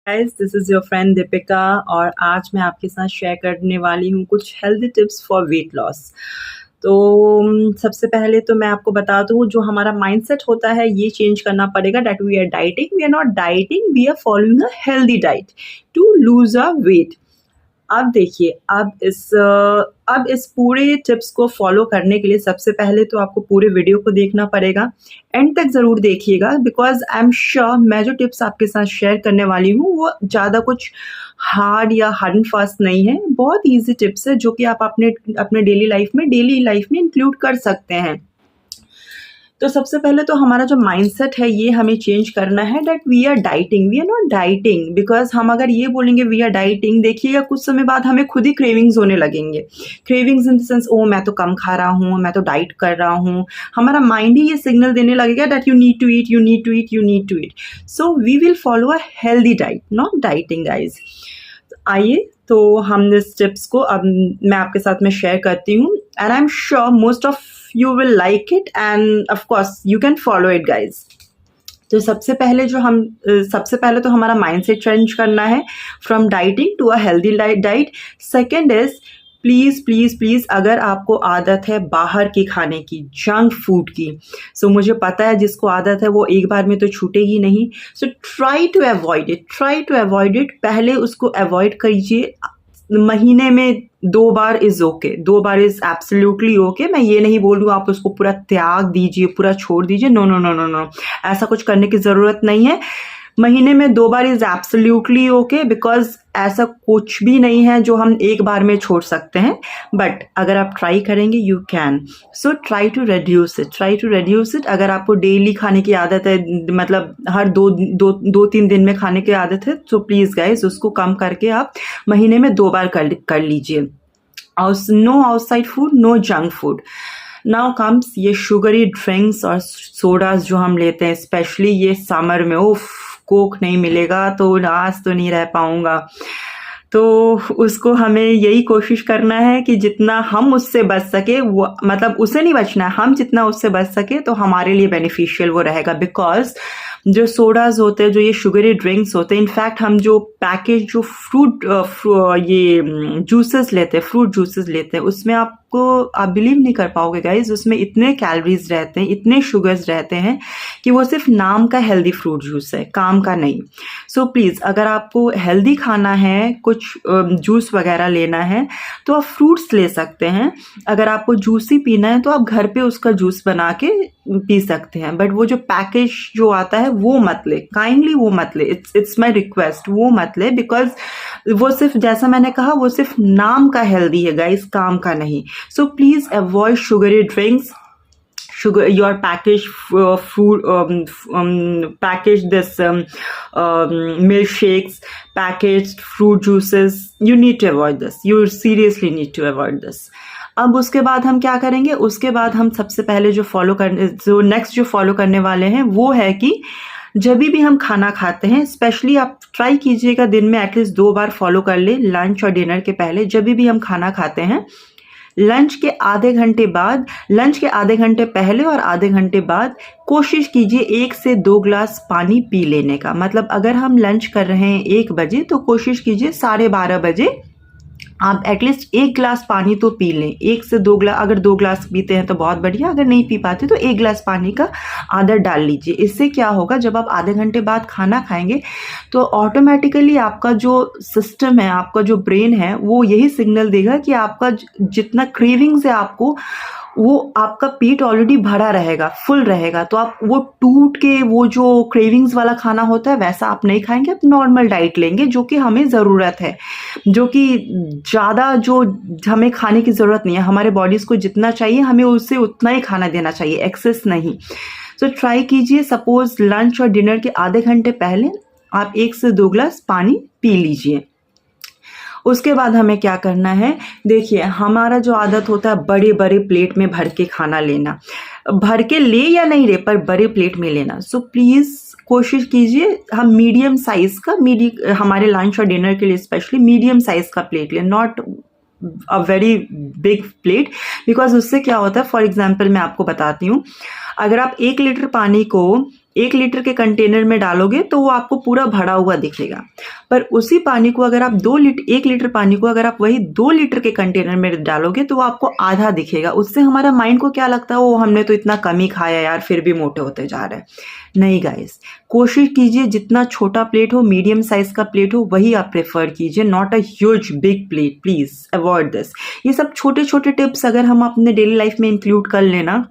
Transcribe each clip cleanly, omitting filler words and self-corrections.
Guys, this is your friend Deepika और आज मैं आपके साथ शेयर करने वाली हूँ कुछ healthy tips for weight loss. तो सबसे पहले तो मैं आपको बता दूँ, जो हमारा माइंडसेट होता है ये चेंज करना पड़ेगा। That we are dieting, we are not dieting, we are following a healthy diet to lose a weight. अब देखिए, अब इस पूरे टिप्स को फॉलो करने के लिए सबसे पहले तो आपको पूरे वीडियो को देखना पड़ेगा। एंड तक ज़रूर देखिएगा, बिकॉज़ आई एम श्योर मैं जो टिप्स आपके साथ शेयर करने वाली हूँ वो ज़्यादा कुछ हार्ड या हार्ड एंड फास्ट नहीं है। बहुत ईज़ी टिप्स है जो कि आप अपने अपने डेली लाइफ़ में इंक्लूड कर सकते हैं। तो सबसे पहले तो हमारा जो माइंडसेट है ये हमें चेंज करना है। That we are dieting, we are not dieting. Because हम अगर ये बोलेंगे वी आर डाइटिंग, देखिएगा कुछ समय बाद हमें खुद ही क्रेविंग्स होने लगेंगे। क्रेविंग्स इन द सेंस, ओ मैं तो कम खा रहा हूँ, मैं तो डाइट कर रहा हूँ। हमारा माइंड ही ये सिग्नल देने लगेगा that you need to eat, you need to eat, you need to eat. So we will follow a healthy diet, not dieting guys. आइए तो हम इस टिप्स को अब मैं आपके साथ में शेयर करती हूँ। And I am sure most of you will like it and of course you can follow it guys। तो सबसे पहले तो हमारा माइंडसेट चेंज करना है from dieting to a healthy diet. Second is, please please please, अगर आपको आदत है बाहर की खाने की, जंक फूड की, सो मुझे पता है जिसको आदत है वो एक बार में तो छूटेगी नहीं। So try to avoid it. पहले उसको अवॉइड कीजिए। महीने में 2 बार इज़ ओके, 2 बार इज़ एब्सोल्युटली ओके। मैं ये नहीं बोल रही हूँ आप उसको पूरा त्याग दीजिए, पूरा छोड़ दीजिए। No no no no no, ऐसा कुछ करने की ज़रूरत नहीं है। महीने में 2 बार इज़ एब्सोल्युटली ओके, बिकॉज ऐसा कुछ भी नहीं है जो हम एक बार में छोड़ सकते हैं। बट अगर आप ट्राई करेंगे you can. So try to reduce it. अगर आपको डेली खाने की आदत है, मतलब हर 2-3 दिन में खाने की आदत है, तो प्लीज़ गाइज उसको कम करके आप महीने में 2 बार कर लीजिए। No outside food, no junk food. Now comes ये शुगरी ड्रिंक्स और सोडास जो हम लेते हैं, स्पेशली ये समर में। उफ, कोक नहीं मिलेगा तो आज तो नहीं रह पाऊंगा। तो उसको हमें यही कोशिश करना है कि जितना हम उससे बच सके, वो मतलब उसे नहीं बचना है, हम जितना उससे बच सके तो हमारे लिए बेनिफिशियल वो रहेगा। बिकॉज जो सोडाज होते हैं, जो ये शुगरी ड्रिंक्स होते हैं, इनफैक्ट हम जो पैकेज जो ये जूसेस लेते हैं, फ्रूट जूसेस लेते हैं, उसमें आप बिलीव नहीं कर पाओगे गाइज, उसमें इतने कैलोरीज रहते हैं, इतने शुगर्स रहते हैं कि वो सिर्फ नाम का हेल्दी फ्रूट जूस है, काम का नहीं। सो प्लीज़, अगर आपको हेल्दी खाना है, कुछ जूस वगैरह लेना है, तो आप फ्रूट्स ले सकते हैं। अगर आपको जूस ही पीना है तो आप घर पे उसका जूस बना के पी सकते हैं। बट वो जो पैकेज जो आता है वो मत ले, काइंडली वो मत ले। इट्स माई रिक्वेस्ट, वो मत ले। बिकॉज वो सिर्फ, जैसा मैंने कहा, वो सिर्फ नाम का हेल्दी है गाइस, काम का नहीं। So please avoid sugary drinks, your packaged food, packaged this milkshakes, packaged fruit juices. You need to avoid this. You seriously need to avoid this. अब उसके बाद हम क्या करेंगे? उसके बाद हम सबसे पहले जो नेक्स्ट जो फॉलो करने वाले हैं वो है कि जब भी हम खाना खाते हैं, स्पेशली आप ट्राई कीजिएगा दिन में एटलीस्ट 2 बार फॉलो कर ले, लंच और डिनर के पहले। जब भी हम खाना खाते हैं, लंच के आधे घंटे पहले और आधे घंटे बाद कोशिश कीजिए 1 से 2 ग्लास पानी पी लेने का। मतलब अगर हम लंच कर रहे हैं 1 बजे, तो कोशिश कीजिए 12:30 बजे आप एटलीस्ट 1 ग्लास पानी तो पी लें। 1 से 2 ग्लास, अगर 2 ग्लास पीते हैं तो बहुत बढ़िया, अगर नहीं पी पाते तो 1 ग्लास पानी का आदत डाल लीजिए। इससे क्या होगा, जब आप आधे घंटे बाद खाना खाएंगे तो ऑटोमेटिकली आपका जो सिस्टम है, आपका जो ब्रेन है, वो यही सिग्नल देगा कि आपका जितना क्रेविंग्स है आपको, वो आपका पेट ऑलरेडी भरा रहेगा, फुल रहेगा। तो आप वो टूट के वो जो क्रेविंग्स वाला खाना होता है वैसा आप नहीं खाएंगे, आप नॉर्मल डाइट लेंगे, जो कि हमें ज़रूरत है, जो कि ज़्यादा जो हमें खाने की ज़रूरत नहीं है। हमारे बॉडीज़ को जितना चाहिए हमें उससे उतना ही खाना देना चाहिए, एक्सेस नहीं। सो ट्राई कीजिए, सपोज लंच और डिनर के आधे घंटे पहले आप 1 से 2 ग्लास पानी पी लीजिए। उसके बाद हमें क्या करना है, देखिए हमारा जो आदत होता है बड़े बड़े प्लेट में भर के खाना लेना, भर के ले या नहीं ले, पर बड़े प्लेट में लेना। सो प्लीज़ कोशिश कीजिए हम मीडियम साइज़ का, हमारे लंच और डिनर के लिए स्पेशली मीडियम साइज़ का प्लेट लें, not a very big plate. Because उससे क्या होता है, फॉर एग्जाम्पल मैं आपको बताती हूँ, अगर आप 1 लीटर पानी को 1 लीटर के कंटेनर में डालोगे तो वो आपको पूरा भरा हुआ दिखेगा, पर उसी पानी को अगर आप 1 लीटर पानी को अगर आप वही 2 लीटर के कंटेनर में डालोगे तो वो आपको आधा दिखेगा। उससे हमारा माइंड को क्या लगता है, वो हमने तो इतना कम ही खाया यार, फिर भी मोटे होते जा रहे हैं। नहीं गाइस, कोशिश कीजिए जितना छोटा प्लेट हो, मीडियम साइज का प्लेट हो, वही आप प्रेफर कीजिए, not a huge big plate. Please avoid this. ये सब छोटे छोटे टिप्स अगर हम अपने डेली लाइफ में इंक्लूड कर लेना,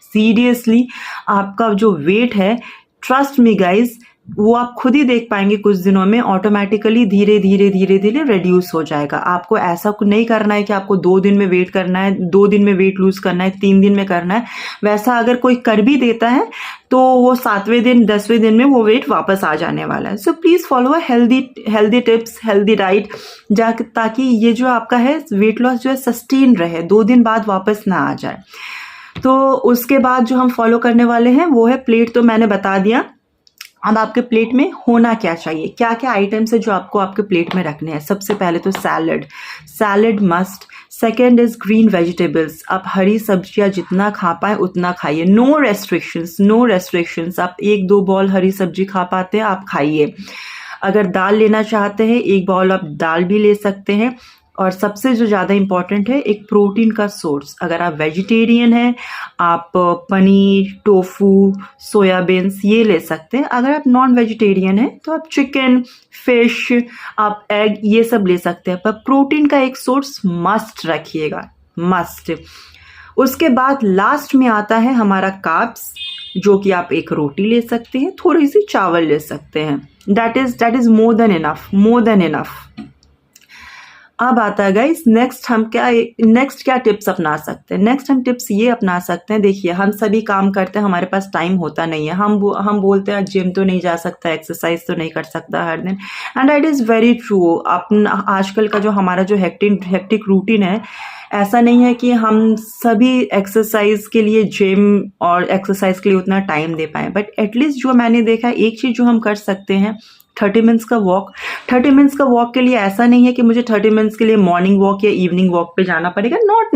सीरियसली आपका जो वेट है, ट्रस्ट मी गाइज, वो आप खुद ही देख पाएंगे कुछ दिनों में ऑटोमेटिकली धीरे धीरे धीरे धीरे रिड्यूस हो जाएगा। आपको ऐसा कुछ नहीं करना है कि आपको 2 दिन में वेट करना है, 2 दिन में वेट लूज करना है, 3 दिन में करना है। वैसा अगर कोई कर भी देता है तो वो 7वें दिन 10वें दिन में वो वेट वापस आ जाने वाला है। So please follow a healthy tips, healthy diet, ताकि ये जो आपका है वेट लॉस जो है सस्टेन रहे, 2 दिन बाद वापस ना आ जाए। तो उसके बाद जो हम फॉलो करने वाले हैं वो है प्लेट, तो मैंने बता दिया। अब आपके प्लेट में होना क्या चाहिए, क्या क्या आइटम्स है जो आपको आपके प्लेट में रखने हैं। सबसे पहले तो salad must. Second is green vegetables, आप हरी सब्जियां जितना खा पाए उतना खाइए, नो रेस्ट्रिक्शंस। आप 1-2 बॉल हरी सब्जी खा पाते हैं आप खाइए। अगर दाल लेना चाहते हैं 1 बाउल आप दाल भी ले सकते हैं। और सबसे जो ज़्यादा इम्पॉर्टेंट है, एक प्रोटीन का सोर्स। अगर आप वेजिटेरियन हैं आप पनीर, टोफू, सोयाबीन्स ये ले सकते हैं। अगर आप नॉन वेजिटेरियन हैं तो आप चिकन, फिश, आप एग ये सब ले सकते हैं, पर प्रोटीन का एक सोर्स मस्ट रखिएगा, मस्ट। उसके बाद लास्ट में आता है हमारा कार्ब्स, जो कि आप एक रोटी ले सकते हैं, थोड़ी सी चावल ले सकते हैं। That is more than enough. अब आता है गाइस नेक्स्ट क्या टिप्स अपना सकते हैं। नेक्स्ट हम टिप्स ये अपना सकते हैं, देखिए हम सभी काम करते हैं, हमारे पास टाइम होता नहीं है, हम बोलते हैं जिम तो नहीं जा सकता, एक्सरसाइज तो नहीं कर सकता हर दिन, and that is very true. अपना आजकल का जो हमारा जो हेक्टिक रूटीन है, ऐसा नहीं है कि हम सभी एक्सरसाइज के लिए जिम और एक्सरसाइज के लिए उतना टाइम दे पाएँ, बट एटलीस्ट जो मैंने देखा है एक चीज़ जो हम कर सकते हैं, 30 मिनट्स का वॉक। 30 मिनट्स का वॉक के लिए ऐसा नहीं है कि मुझे 30 मिनट्स के लिए मॉर्निंग वॉक या इवनिंग वॉक पे जाना पड़ेगा, नॉट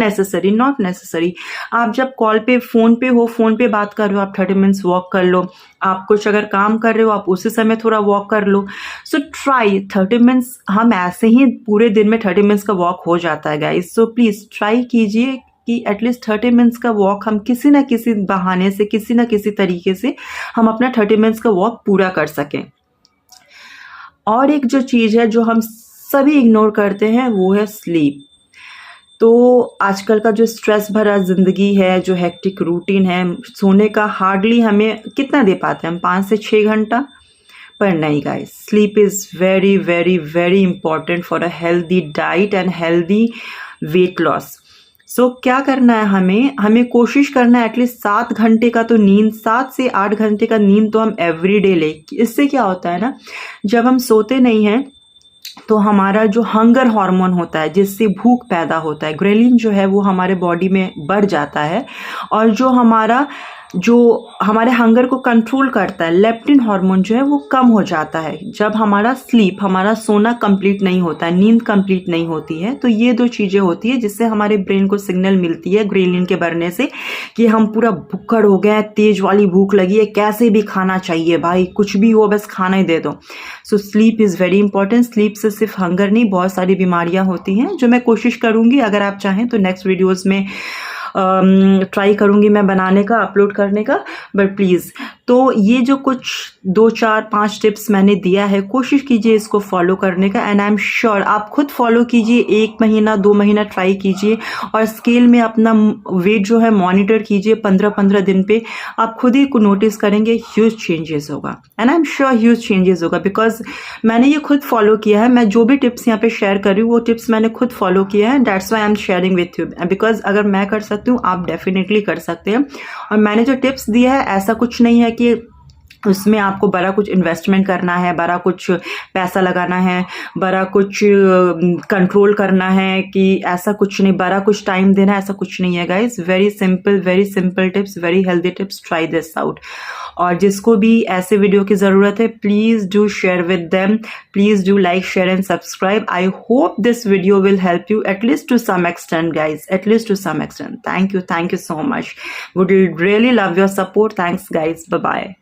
नेसेसरी। आप जब कॉल पे फोन पे बात कर रहे हो, आप 30 मिनट्स वॉक कर लो। आप कुछ अगर काम कर रहे हो आप उसी समय थोड़ा वॉक कर लो। सो ट्राई 30 मिनट्स, हम ऐसे ही पूरे दिन में 30 मिनट्स का वॉक हो जाता है गाइस। सो प्लीज ट्राई कीजिए कि एटलीस्ट 30 मिनट्स का वॉक हम किसी ना किसी बहाने से, किसी ना किसी तरीके से हम अपना 30 मिनट्स का वॉक पूरा कर सकें। और एक जो चीज़ है जो हम सभी इग्नोर करते हैं वो है स्लीप। तो आजकल का जो स्ट्रेस भरा ज़िंदगी है, जो हेक्टिक रूटीन है, सोने का हार्डली हमें कितना दे पाते हैं हम, 5 से 6 घंटा। पर नहीं guys, sleep is very very very important for a healthy diet and healthy weight loss. So क्या करना है, हमें कोशिश करना है एटलीस्ट 7 घंटे का तो नींद, 7 से 8 घंटे का नींद तो हम एवरी डे ले। इससे क्या होता है ना, जब हम सोते नहीं हैं तो हमारा जो हंगर हार्मोन होता है, जिससे भूख पैदा होता है, ग्रेलिन जो है वो हमारे बॉडी में बढ़ जाता है, और जो हमारे हंगर को कंट्रोल करता है, लेप्टिन हार्मोन जो है वो कम हो जाता है जब हमारा सोना कंप्लीट नहीं होता है, नींद कंप्लीट नहीं होती है। तो ये 2 चीज़ें होती है जिससे हमारे ब्रेन को सिग्नल मिलती है ग्रेलिन के बढ़ने से कि हम पूरा भुक्कड़ हो गए, तेज वाली भूख लगी है, कैसे भी खाना चाहिए भाई, कुछ भी हो बस खाना ही दे दो। So sleep is very important. Sleep से सिर्फ हंगर नहीं, बहुत सारी बीमारियां होती हैं, जो मैं कोशिश करूँगी, अगर आप चाहें तो नेक्स्ट वीडियोज़ में ट्राई करूँगी मैं बनाने का, अपलोड करने का। बट प्लीज़, तो ये जो कुछ 2, 4, 5 टिप्स मैंने दिया है, कोशिश कीजिए इसको फॉलो करने का, एंड आई एम श्योर आप खुद फॉलो कीजिए, 1 महीना 2 महीना ट्राई कीजिए, और स्केल में अपना वेट जो है मॉनिटर कीजिए 15-15 दिन पे। आप खुद ही को नोटिस करेंगे ह्यूज चेंजेस होगा, and I am sure huge changes होगा, बिकॉज मैंने ये खुद फॉलो किया है। मैं जो भी टिप्स यहाँ पे शेयर कर रही हूँ वो टिप्स मैंने खुद फॉलो किया है, that's why I am sharing with you, because अगर मैं कर सकती हूँ आप डेफिनेटली कर सकते हैं। और मैंने जो टिप्स दिया है, ऐसा कुछ नहीं है कि उसमें आपको बड़ा कुछ इन्वेस्टमेंट करना है, बड़ा कुछ पैसा लगाना है, बड़ा कुछ कंट्रोल करना है, कि ऐसा कुछ नहीं, बड़ा कुछ टाइम देना, ऐसा कुछ नहीं है guys. Very simple tips, very healthy tips, try this out. और जिसको भी ऐसे वीडियो की ज़रूरत है, please do share with them, please do like, share and subscribe. I hope this video will help you at least to some extent guys, at least to some extent. Thank you so much, would really love your support. Thanks guys, bye bye.